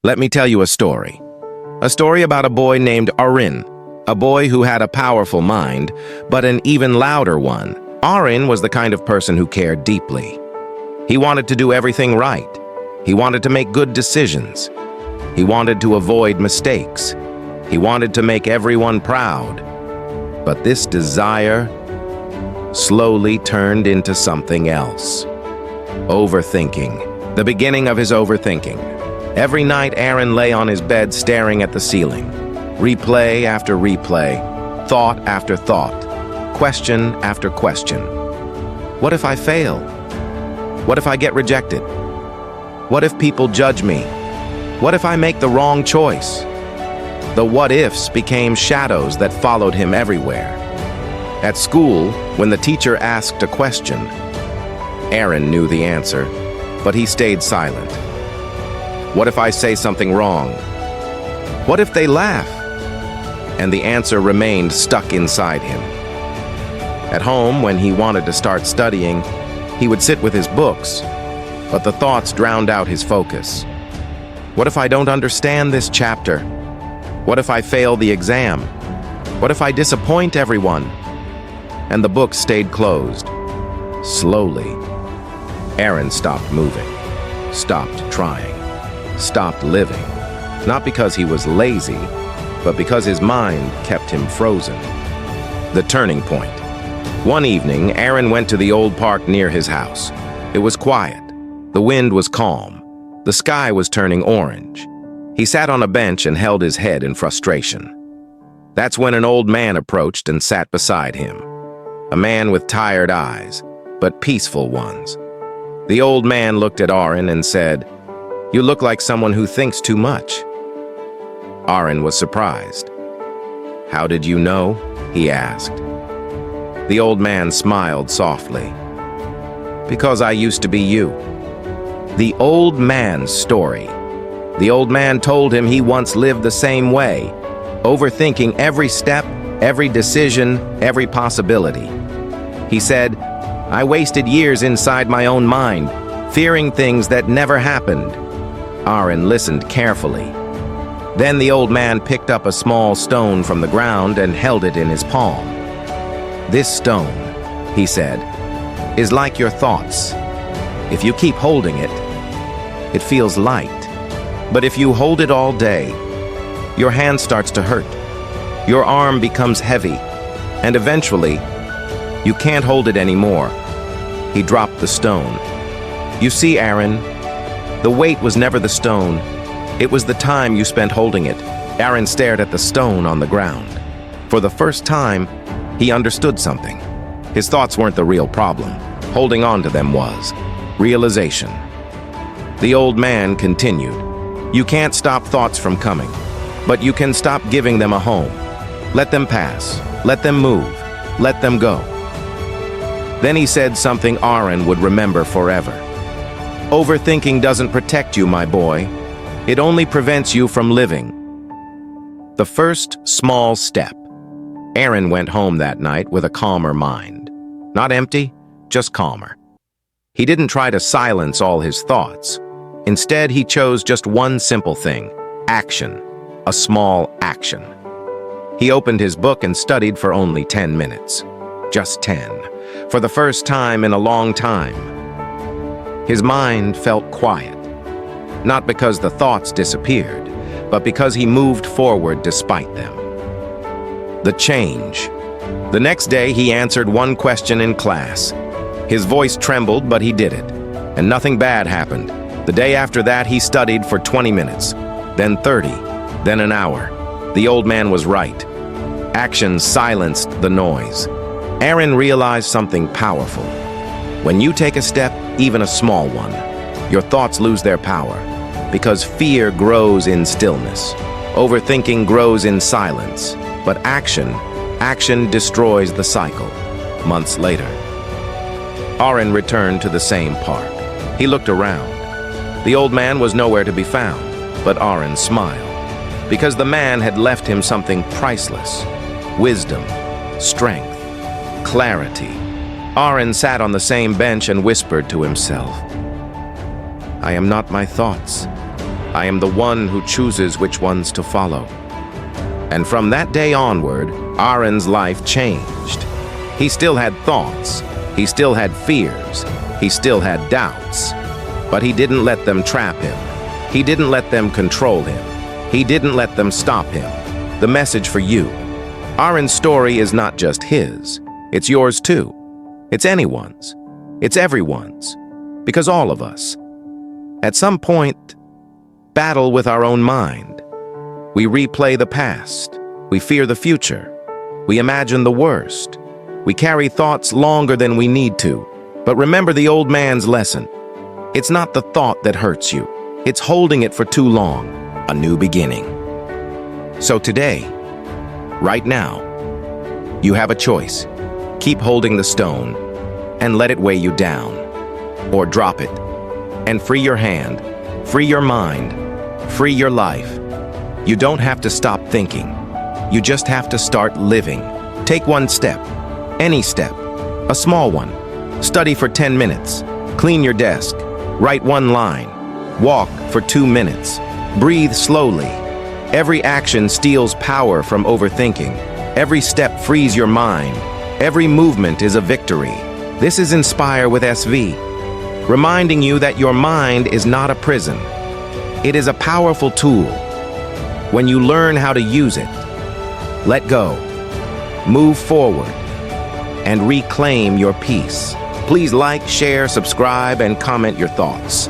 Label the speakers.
Speaker 1: Let me tell you a story. A story about a boy named Arin, a boy who had a powerful mind, but an even louder one. Arin was the kind of person who cared deeply. He wanted to do everything right. He wanted to make good decisions. He wanted to avoid mistakes. He wanted to make everyone proud. But this desire slowly turned into something else. Overthinking. The beginning of his overthinking. Every night, Arin lay on his bed staring at the ceiling. Replay after replay, thought after thought, question after question. What if I fail? What if I get rejected? What if people judge me? What if I make the wrong choice? The what-ifs became shadows that followed him everywhere. At school, when the teacher asked a question, Arin knew the answer, but he stayed silent. What if I say something wrong? What if they laugh? And the answer remained stuck inside him. At home, when he wanted to start studying, he would sit with his books, but the thoughts drowned out his focus. What if I don't understand this chapter? What if I fail the exam? What if I disappoint everyone? And the book stayed closed. Slowly, Arin stopped moving, stopped trying, stopped living. Not because he was lazy, but because his mind kept him frozen. The turning point. One evening, Arin went to the old park near his house. It was quiet. The wind was calm. The sky was turning orange. He sat on a bench and held his head in frustration. That's when an old man approached and sat beside him. A man with tired eyes, but peaceful ones. The old man looked at Arin and said, "You look like someone who thinks too much." Arin was surprised. "How did you know?" he asked. The old man smiled softly. "Because I used to be you." The old man's story. The old man told him he once lived the same way, overthinking every step, every decision, every possibility. He said, "I wasted years inside my own mind, fearing things that never happened." Arin listened carefully. Then the old man picked up a small stone from the ground and held it in his palm. "This stone," he said, "is like your thoughts. If you keep holding it, it feels light. But if you hold it all day, your hand starts to hurt. Your arm becomes heavy, and eventually, you can't hold it anymore." He dropped the stone. "You see, Arin, the weight was never the stone. It was the time you spent holding it." Arin stared at the stone on the ground. For the first time, he understood something. His thoughts weren't the real problem. Holding on to them was. Realization. The old man continued, "You can't stop thoughts from coming, but you can stop giving them a home. Let them pass. Let them move. Let them go." Then he said something Arin would remember forever. "Overthinking doesn't protect you, my boy. It only prevents you from living." The first small step. Arin went home that night with a calmer mind. Not empty, just calmer. He didn't try to silence all his thoughts. Instead, he chose just one simple thing: action. A small action. He opened his book and studied for only 10 minutes. Just 10. For the first time in a long time. His mind felt quiet. Not because the thoughts disappeared, but because he moved forward despite them. The change. The next day, he answered one question in class. His voice trembled, but he did it. And nothing bad happened. The day after that, he studied for 20 minutes, then 30, then an hour. The old man was right. Action silenced the noise. Arin realized something powerful. When you take a step, even a small one, your thoughts lose their power, because fear grows in stillness. Overthinking grows in silence. But action destroys the cycle. Months later, Arin returned to the same park. He looked around. The old man was nowhere to be found, but Arin smiled, because the man had left him something priceless: wisdom, strength, clarity. Arin sat on the same bench and whispered to himself, "I am not my thoughts. I am the one who chooses which ones to follow. And from that day onward, Arin's life changed. He still had thoughts, he still had fears, he still had doubts. But he didn't let them trap him. He didn't let them control him. He didn't let them stop him. The message for you: Arin's story is not just his, it's yours too. It's anyone's. It's everyone's. Because all of us, at some point, battle with our own mind. We replay the past. We fear the future. We imagine the worst. We carry thoughts longer than we need to. But remember the old man's lesson. It's not the thought that hurts you. It's holding it for too long. A new beginning. So today, right now, you have a choice. Keep holding the stone and let it weigh you down. Or drop it and free your hand, free your mind, free your life. You don't have to stop thinking. You just have to start living. Take one step, any step, a small one. Study for 10 minutes. Clean your desk. Write one line. Walk for 2 minutes. Breathe slowly. Every action steals power from overthinking. Every step frees your mind. Every movement is a victory. This is Inspire with SV, reminding you that your mind is not a prison. It is a powerful tool. When you learn how to use it, let go, move forward, and reclaim your peace. Please like, share, subscribe, and comment your thoughts.